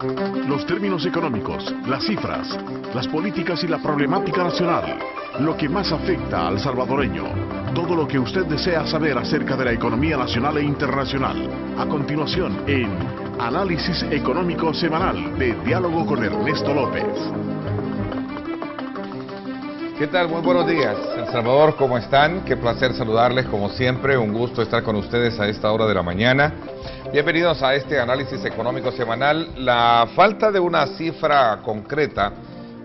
Los términos económicos, las cifras, las políticas y la problemática nacional, lo que más afecta al salvadoreño, todo lo que usted desea saber acerca de la economía nacional e internacional. A continuación, en Análisis Económico Semanal de Diálogo con Ernesto López. ¿Qué tal? Muy buenos días, El Salvador, ¿cómo están? Qué placer saludarles como siempre, un gusto estar con ustedes a esta hora de la mañana. Bienvenidos a este análisis económico semanal. La falta de una cifra concreta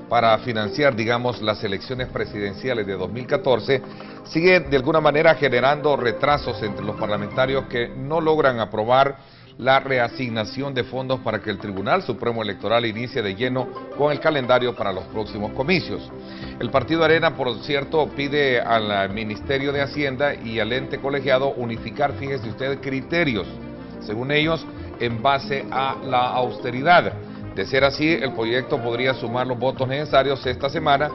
para financiar, digamos, las elecciones presidenciales de 2014 sigue de alguna manera generando retrasos entre los parlamentarios que no logran aprobar la reasignación de fondos para que el Tribunal Supremo Electoral inicie de lleno con el calendario para los próximos comicios. El Partido Arena, por cierto, pide al Ministerio de Hacienda y al ente colegiado unificar, fíjese usted, criterios, según ellos, en base a la austeridad. De ser así, el proyecto podría sumar los votos necesarios esta semana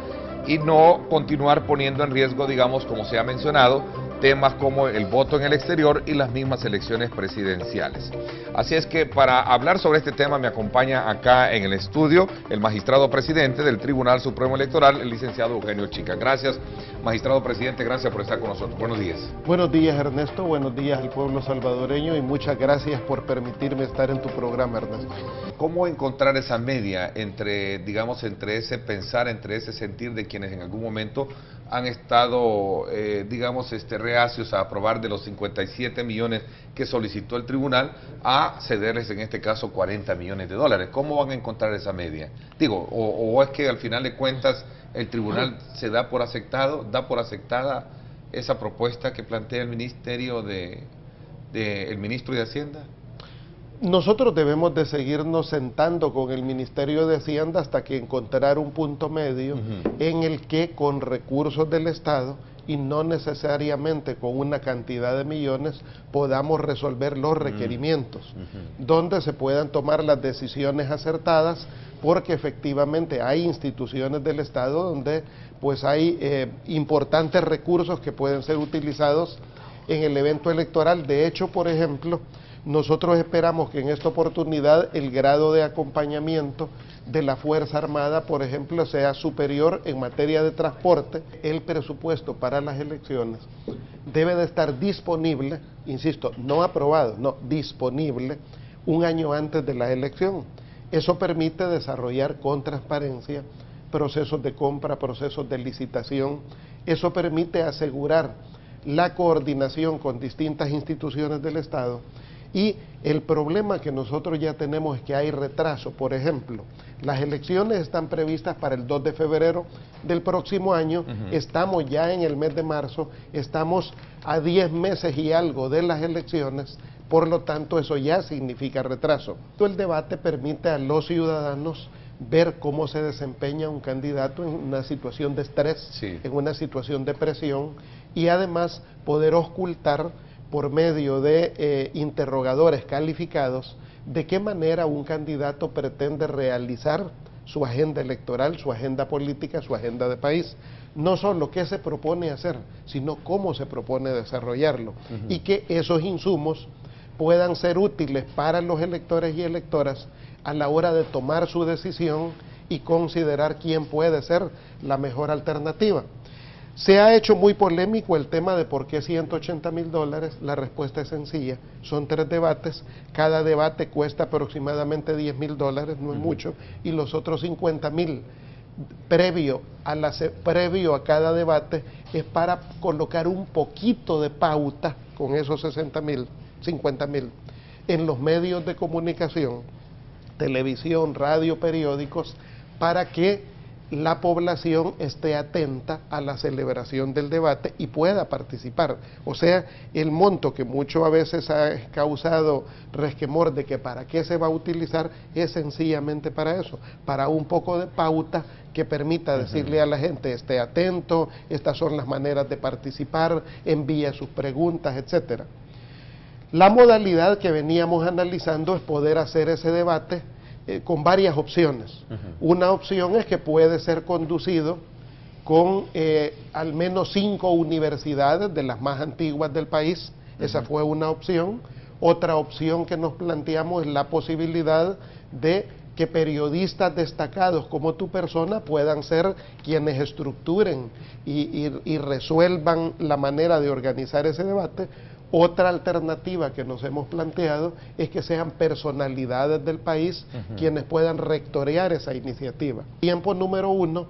y no continuar poniendo en riesgo, digamos, como se ha mencionado, temas como el voto en el exterior y las mismas elecciones presidenciales. Así es que para hablar sobre este tema me acompaña acá en el estudio el magistrado presidente del Tribunal Supremo Electoral, el licenciado Eugenio Chica. Gracias, magistrado presidente, gracias por estar con nosotros. Buenos días. Buenos días, Ernesto, buenos días al pueblo salvadoreño y muchas gracias por permitirme estar en tu programa, Ernesto. ¿Cómo encontrar esa media entre, digamos, entre ese pensar, entre ese sentir de quienes en algún momento han estado, digamos, reacios a aprobar de los 57 millones que solicitó el tribunal a cederles en este caso 40 millones de dólares? ¿Cómo van a encontrar esa media? Digo, o es que al final de cuentas el tribunal se da por aceptada esa propuesta que plantea el ministerio el ministro de Hacienda. Nosotros debemos de seguirnos sentando con el Ministerio de Hacienda hasta que encontrar un punto medio en el que con recursos del Estado y no necesariamente con una cantidad de millones podamos resolver los requerimientos, donde se puedan tomar las decisiones acertadas, porque efectivamente hay instituciones del Estado donde pues hay importantes recursos que pueden ser utilizados en el evento electoral. De hecho, por ejemplo, nosotros esperamos que en esta oportunidad el grado de acompañamiento de la Fuerza Armada, por ejemplo, sea superior en materia de transporte. El presupuesto para las elecciones debe de estar disponible, insisto, no aprobado, no, disponible un año antes de la elección. Eso permite desarrollar con transparencia procesos de compra, procesos de licitación. Eso permite asegurar la coordinación con distintas instituciones del Estado. Y el problema que nosotros ya tenemos es que hay retraso. Por ejemplo, las elecciones están previstas para el 2 de febrero del próximo año, estamos ya en el mes de marzo, estamos a 10 meses y algo de las elecciones, por lo tanto eso ya significa retraso. El debate permite a los ciudadanos ver cómo se desempeña un candidato en una situación de estrés, en una situación de presión, y además poder ocultar por medio de interrogadores calificados de qué manera un candidato pretende realizar su agenda electoral, su agenda política, su agenda de país. No solo qué se propone hacer, sino cómo se propone desarrollarlo, y que esos insumos puedan ser útiles para los electores y electoras a la hora de tomar su decisión y considerar quién puede ser la mejor alternativa. Se ha hecho muy polémico el tema de por qué $180,000. La respuesta es sencilla, son 3 debates, cada debate cuesta aproximadamente $10,000, no es mucho, y los otros 50,000 previo a cada debate es para colocar un poquito de pauta con esos 50,000 en los medios de comunicación, televisión, radio, periódicos, para que la población esté atenta a la celebración del debate y pueda participar. O sea, el monto que mucho a veces ha causado resquemor de que para qué se va a utilizar es sencillamente para eso, para un poco de pauta que permita decirle a la gente, esté atento, estas son las maneras de participar, envíe sus preguntas, etcétera. La modalidad que veníamos analizando es poder hacer ese debate con varias opciones. Una opción es que puede ser conducido con al menos 5 universidades de las más antiguas del país. Esa fue una opción. Otra opción que nos planteamos es la posibilidad de que periodistas destacados como tu persona puedan ser quienes estructuren y resuelvan la manera de organizar ese debate. Otra alternativa que nos hemos planteado es que sean personalidades del país quienes puedan rectorear esa iniciativa. Tiempo número 1,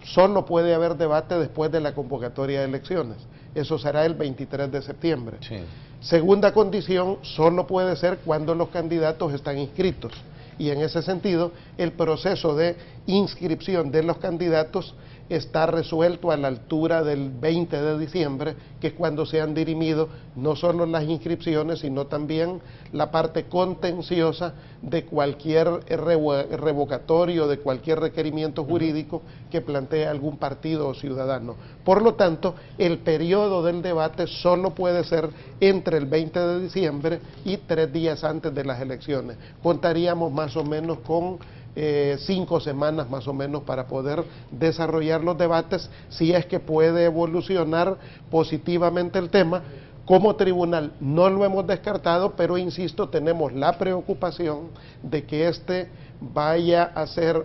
solo puede haber debate después de la convocatoria de elecciones. Eso será el 23 de septiembre. Sí. Segunda condición, solo puede ser cuando los candidatos están inscritos. Y en ese sentido, el proceso de inscripción de los candidatos está resuelto a la altura del 20 de diciembre, que es cuando se han dirimido no solo las inscripciones, sino también la parte contenciosa de cualquier revocatorio, de cualquier requerimiento jurídico que plantee algún partido o ciudadano. Por lo tanto, el periodo del debate solo puede ser entre el 20 de diciembre y 3 días antes de las elecciones. Contaríamos más o menos con 5 semanas más o menos para poder desarrollar los debates, si es que puede evolucionar positivamente el tema. Como tribunal no lo hemos descartado, pero insisto, tenemos la preocupación de que este vaya a ser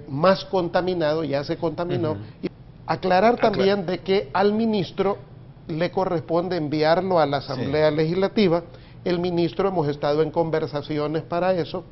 más contaminado, ya se contaminó. Y aclarar también de que al ministro le corresponde enviarlo a la Asamblea Legislativa. El ministro, hemos estado en conversaciones para eso,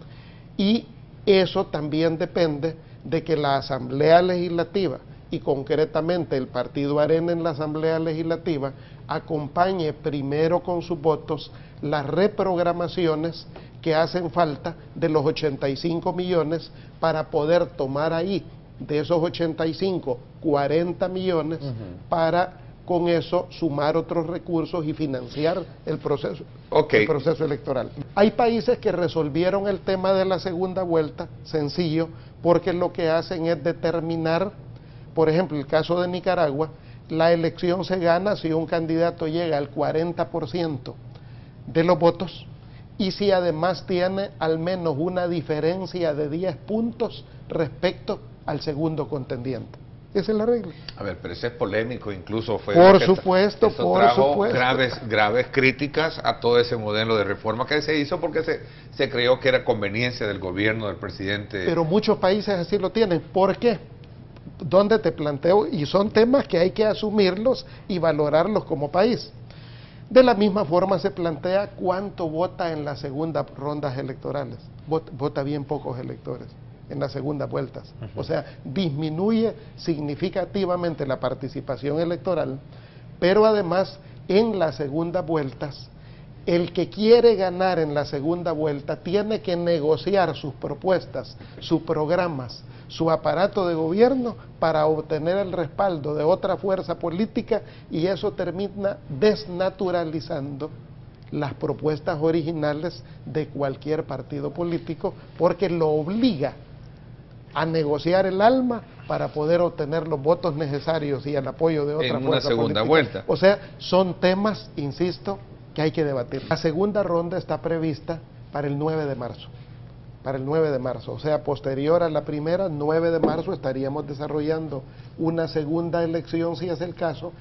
y eso también depende de que la Asamblea Legislativa, y concretamente el Partido Arena en la Asamblea Legislativa, acompañe primero con sus votos las reprogramaciones que hacen falta de los 85 millones para poder tomar ahí, de esos 85, 40 millones para con eso sumar otros recursos y financiar el proceso electoral. Hay países que resolvieron el tema de la segunda vuelta, sencillo, porque lo que hacen es determinar, por ejemplo, el caso de Nicaragua, la elección se gana si un candidato llega al 40% de los votos y si además tiene al menos una diferencia de 10 puntos respecto al segundo contendiente. Esa es la regla. A ver, pero ese es polémico, incluso fue... Por supuesto, graves críticas a todo ese modelo de reforma que se hizo porque se creyó que era conveniencia del gobierno, del presidente. Pero muchos países así lo tienen. ¿Por qué? Donde te planteo, y son temas que hay que asumirlos y valorarlos como país. De la misma forma se plantea cuánto vota en las segundas rondas electorales. Vota bien pocos electores en las segundas vueltas. O sea, disminuye significativamente la participación electoral, pero además en las segundas vueltas, el que quiere ganar en la segunda vuelta tiene que negociar sus propuestas, sus programas, su aparato de gobierno para obtener el respaldo de otra fuerza política, y eso termina desnaturalizando las propuestas originales de cualquier partido político, porque lo obliga a negociar el alma para poder obtener los votos necesarios y el apoyo de otra fuerza política. En una segunda vuelta. O sea, son temas, insisto, que hay que debatir. La segunda ronda está prevista para el 9 de marzo. Para el 9 de marzo, o sea, posterior a la primera, 9 de marzo, estaríamos desarrollando una segunda elección, si es el caso.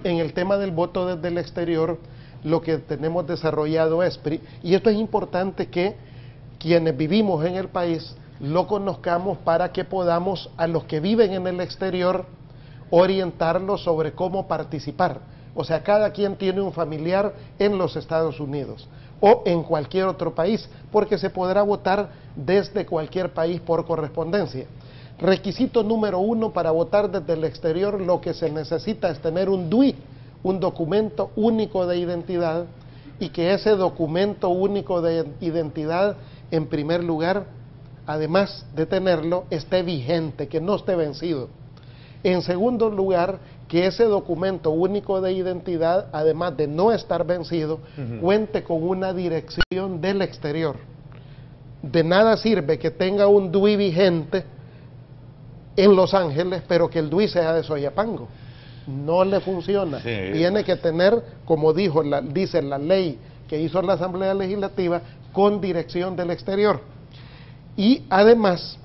En el tema del voto desde el exterior, lo que tenemos desarrollado es, y esto es importante que quienes vivimos en el país lo conozcamos para que podamos, a los que viven en el exterior, orientarlos sobre cómo participar. O sea, cada quien tiene un familiar en los Estados Unidos o en cualquier otro país, porque se podrá votar desde cualquier país por correspondencia. Requisito número 1 para votar desde el exterior, lo que se necesita es tener un DUI, un documento único de identidad, y que ese documento único de identidad, en primer lugar, además de tenerlo, esté vigente, que no esté vencido. En segundo lugar, que ese documento único de identidad, además de no estar vencido, cuente con una dirección del exterior. De nada sirve que tenga un DUI vigente en Los Ángeles, pero que el DUI sea de Soyapango. No le funciona. Sí. Tiene que tener, como dice la ley que hizo la Asamblea Legislativa, con dirección del exterior. Y además,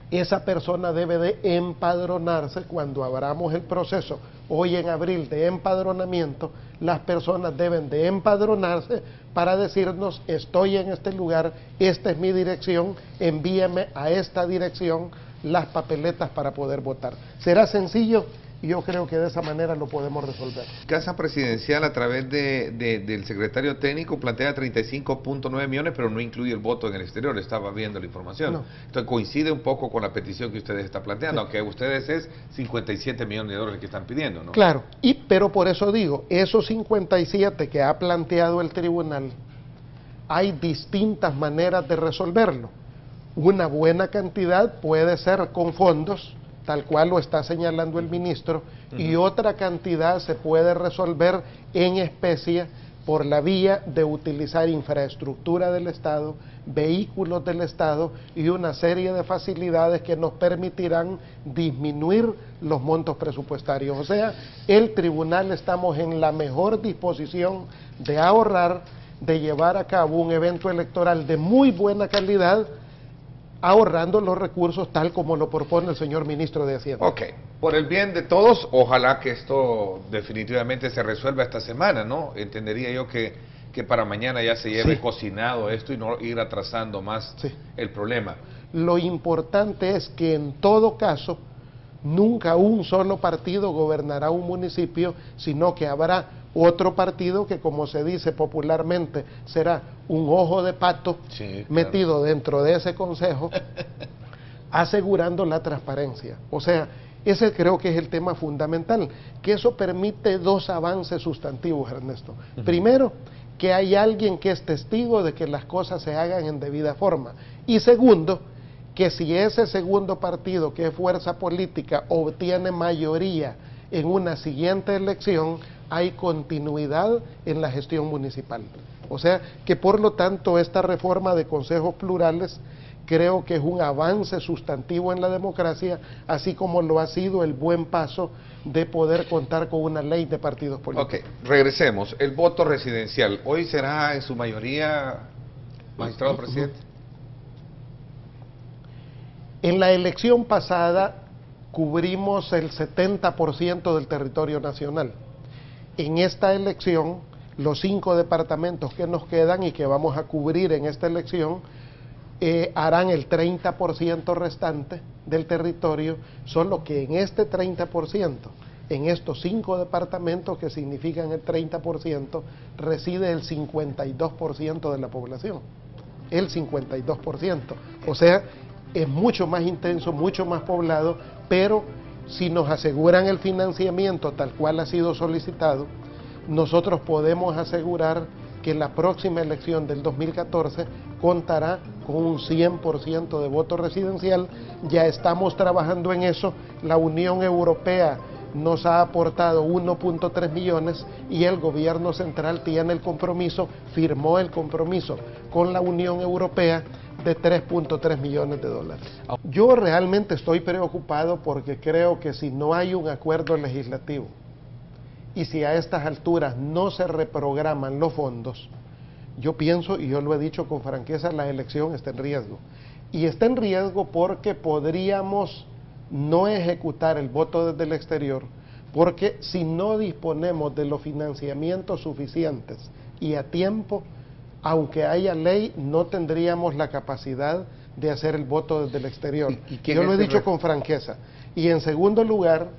esa persona debe de empadronarse cuando abramos el proceso hoy en abril de empadronamiento, las personas deben de empadronarse para decirnos: estoy en este lugar, esta es mi dirección, envíame a esta dirección las papeletas para poder votar. Será sencillo y yo creo que de esa manera lo podemos resolver. Casa Presidencial, a través del secretario técnico, plantea 35.9 millones, pero no incluye el voto en el exterior. Estaba viendo la información. No. Entonces coincide un poco con la petición que ustedes están planteando, sí, aunque ustedes es 57 millones de dólares que están pidiendo, ¿no? Claro, pero por eso digo, esos 57 que ha planteado el tribunal, hay distintas maneras de resolverlo. Una buena cantidad puede ser con fondos, tal cual lo está señalando el ministro, y otra cantidad se puede resolver en especie por la vía de utilizar infraestructura del Estado, vehículos del Estado y una serie de facilidades que nos permitirán disminuir los montos presupuestarios. O sea, el tribunal estamos en la mejor disposición de ahorrar, de llevar a cabo un evento electoral de muy buena calidad, ahorrando los recursos tal como lo propone el señor ministro de Hacienda. Ok, por el bien de todos, ojalá que esto definitivamente se resuelva esta semana, ¿no? Entendería yo que para mañana ya se lleve cocinado esto y no ir atrasando más el problema. Lo importante es que en todo caso, nunca un solo partido gobernará un municipio, sino que habrá otro partido que, como se dice popularmente, será un ojo de pato metido dentro de ese consejo, asegurando la transparencia. O sea, ese creo que es el tema fundamental, que eso permite dos avances sustantivos, Ernesto. Primero, que hay alguien que es testigo de que las cosas se hagan en debida forma. Y segundo, que si ese segundo partido, que es fuerza política, obtiene mayoría en una siguiente elección, hay continuidad en la gestión municipal. O sea, que por lo tanto esta reforma de consejos plurales creo que es un avance sustantivo en la democracia, así como lo ha sido el buen paso de poder contar con una ley de partidos políticos. Ok, regresemos. El voto residencial, ¿hoy será en su mayoría, magistrado presidente? En la elección pasada cubrimos el 70% del territorio nacional. En esta elección, los 5 departamentos que nos quedan y que vamos a cubrir en esta elección harán el 30% restante del territorio, solo que en este 30%, en estos 5 departamentos que significan el 30%, reside el 52% de la población, el 52%. O sea, es mucho más intenso, mucho más poblado, pero si nos aseguran el financiamiento tal cual ha sido solicitado, nosotros podemos asegurar que la próxima elección del 2014 contará con un 100% de voto residencial. Ya estamos trabajando en eso. La Unión Europea nos ha aportado 1.3 millones y el gobierno central tiene el compromiso, firmó el compromiso con la Unión Europea de 3.3 millones de dólares. Yo realmente estoy preocupado porque creo que si no hay un acuerdo legislativo y si a estas alturas no se reprograman los fondos, yo pienso, y yo lo he dicho con franqueza, la elección está en riesgo. Y está en riesgo porque podríamos no ejecutar el voto desde el exterior, porque si no disponemos de los financiamientos suficientes y a tiempo, aunque haya ley, no tendríamos la capacidad de hacer el voto desde el exterior. Yo lo he dicho con franqueza. Y en segundo lugar,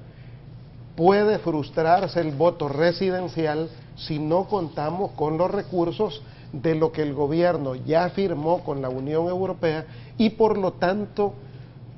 puede frustrarse el voto residencial si no contamos con los recursos de lo que el gobierno ya firmó con la Unión Europea y por lo tanto,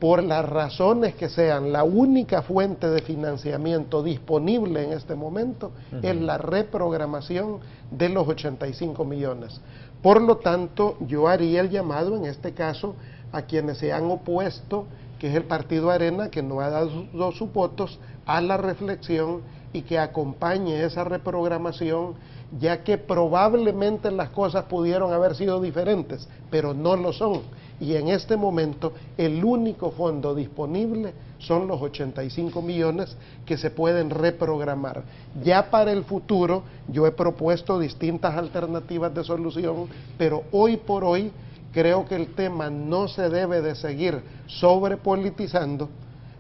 por las razones que sean, la única fuente de financiamiento disponible en este momento es la reprogramación de los 85 millones. Por lo tanto, yo haría el llamado en este caso a quienes se han opuesto, que es el Partido Arena, que no ha dado sus votos, a la reflexión y que acompañe esa reprogramación, ya que probablemente las cosas pudieron haber sido diferentes, pero no lo son. Y en este momento el único fondo disponible son los 85 millones que se pueden reprogramar. Ya para el futuro yo he propuesto distintas alternativas de solución, pero hoy por hoy creo que el tema no se debe de seguir sobrepolitizando,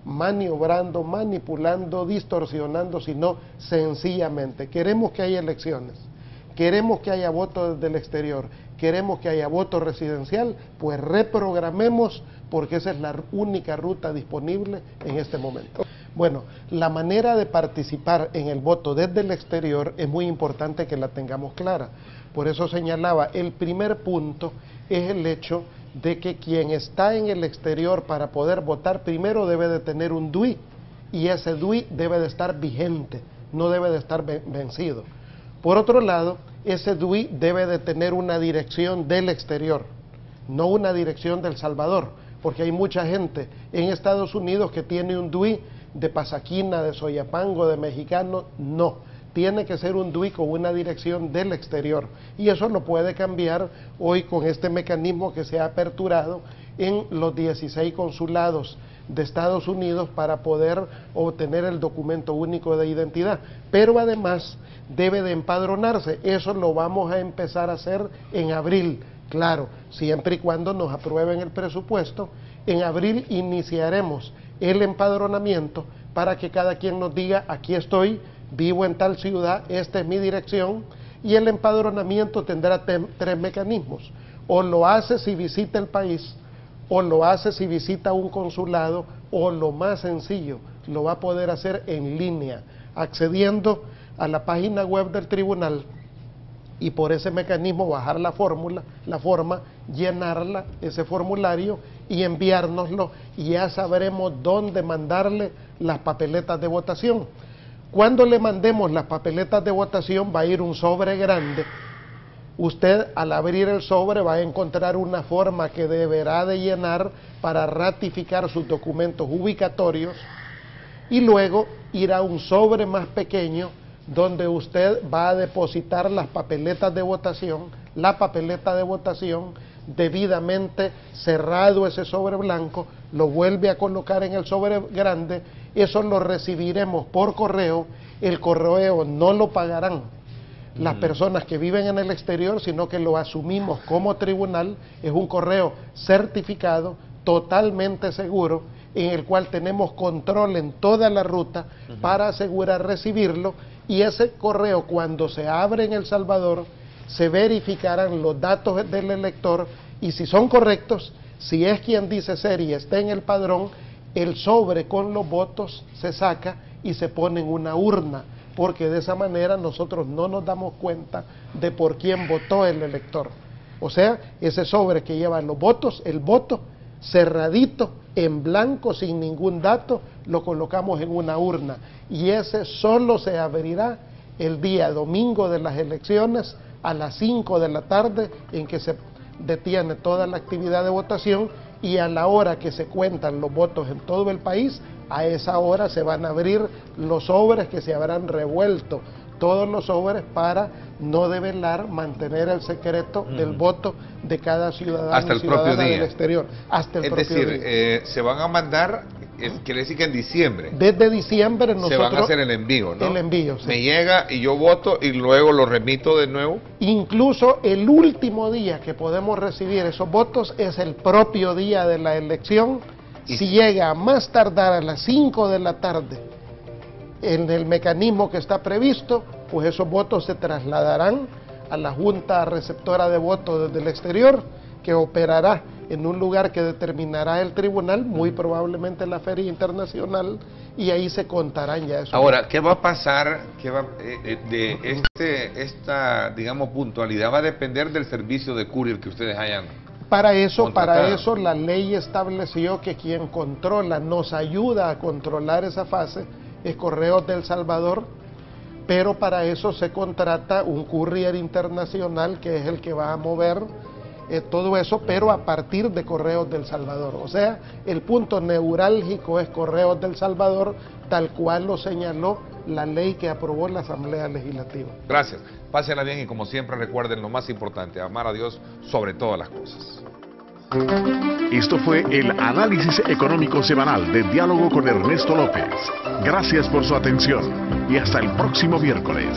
maniobrando, manipulando, distorsionando, sino sencillamente queremos que haya elecciones, queremos que haya voto desde el exterior, queremos que haya voto residencial, pues reprogramemos, porque esa es la única ruta disponible en este momento. Bueno, la manera de participar en el voto desde el exterior es muy importante que la tengamos clara. Por eso señalaba, el primer punto es el hecho de que quien está en el exterior para poder votar primero debe de tener un DUI, y ese DUI debe de estar vigente, no debe de estar vencido. Por otro lado, ese DUI debe de tener una dirección del exterior, no una dirección del Salvador, porque hay mucha gente en Estados Unidos que tiene un DUI de Pasaquina, de Soyapango, de Mexicano. No, tiene que ser un DUI con una dirección del exterior, y eso lo puede cambiar hoy con este mecanismo que se ha aperturado en los 16 consulados de Estados Unidos para poder obtener el documento único de identidad. Pero además debe de empadronarse. Eso lo vamos a empezar a hacer en abril, claro, siempre y cuando nos aprueben el presupuesto. En abril iniciaremos el empadronamiento para que cada quien nos diga: aquí estoy, vivo en tal ciudad, esta es mi dirección. Y el empadronamiento tendrá tres mecanismos: o lo hace si visita el país, o lo hace si visita un consulado, o lo más sencillo, lo va a poder hacer en línea, accediendo a la página web del tribunal, y por ese mecanismo bajar la forma, llenarla, ese formulario, y enviárnoslo, y ya sabremos dónde mandarle las papeletas de votación. Cuando le mandemos las papeletas de votación va a ir un sobre grande. Usted, al abrir el sobre, va a encontrar una forma que deberá de llenar para ratificar sus documentos ubicatorios, y luego irá a un sobre más pequeño donde usted va a depositar las papeletas de votación, la papeleta de votación, debidamente cerrado ese sobre blanco, lo vuelve a colocar en el sobre grande. Eso lo recibiremos por correo. El correo no lo pagarán las personas que viven en el exterior, sino que lo asumimos como tribunal. Es un correo certificado, totalmente seguro, en el cual tenemos control en toda la ruta para asegurar recibirlo, y ese correo, cuando se abre en El Salvador, se verificarán los datos del elector, y si son correctos, si es quien dice ser y está en el padrón, el sobre con los votos se saca y se pone en una urna, porque de esa manera nosotros no nos damos cuenta de por quién votó el elector. O sea, ese sobre que lleva los votos, el voto cerradito, en blanco, sin ningún dato, lo colocamos en una urna, y ese solo se abrirá el día domingo de las elecciones a las 5 de la tarde, en que se detiene toda la actividad de votación, y a la hora que se cuentan los votos en todo el país, a esa hora se van a abrir los sobres, que se habrán revuelto todos los sobres para no develar, mantener el secreto del voto de cada ciudadano hasta el propio día del exterior. Hasta el propio día. Es decir, se van a mandar, quiere decir que en diciembre. Desde diciembre nosotros... Se van a hacer el envío, ¿no? El envío, sí. Me llega y yo voto y luego lo remito de nuevo. Incluso el último día que podemos recibir esos votos es el propio día de la elección. Si llega a más tardar a las 5 de la tarde en el mecanismo que está previsto, pues esos votos se trasladarán a la Junta Receptora de Votos desde el exterior, que operará en un lugar que determinará el tribunal, muy probablemente la Feria Internacional, y ahí se contarán ya esos. Ahora, ¿qué va a pasar? Esta, digamos, puntualidad va a depender del servicio de courier que ustedes hayan Para eso contratado. la ley estableció que quien controla, nos ayuda a controlar esa fase, es Correos de El Salvador, pero para eso se contrata un courier internacional que es el que va a mover todo eso, pero a partir de Correos de El Salvador. O sea, el punto neurálgico es Correos de El Salvador, tal cual lo señaló la ley que aprobó la Asamblea Legislativa. Gracias. Pásenla bien y, como siempre, recuerden lo más importante: amar a Dios sobre todas las cosas. Esto fue el análisis económico semanal de Diálogo con Ernesto López. Gracias por su atención y hasta el próximo miércoles.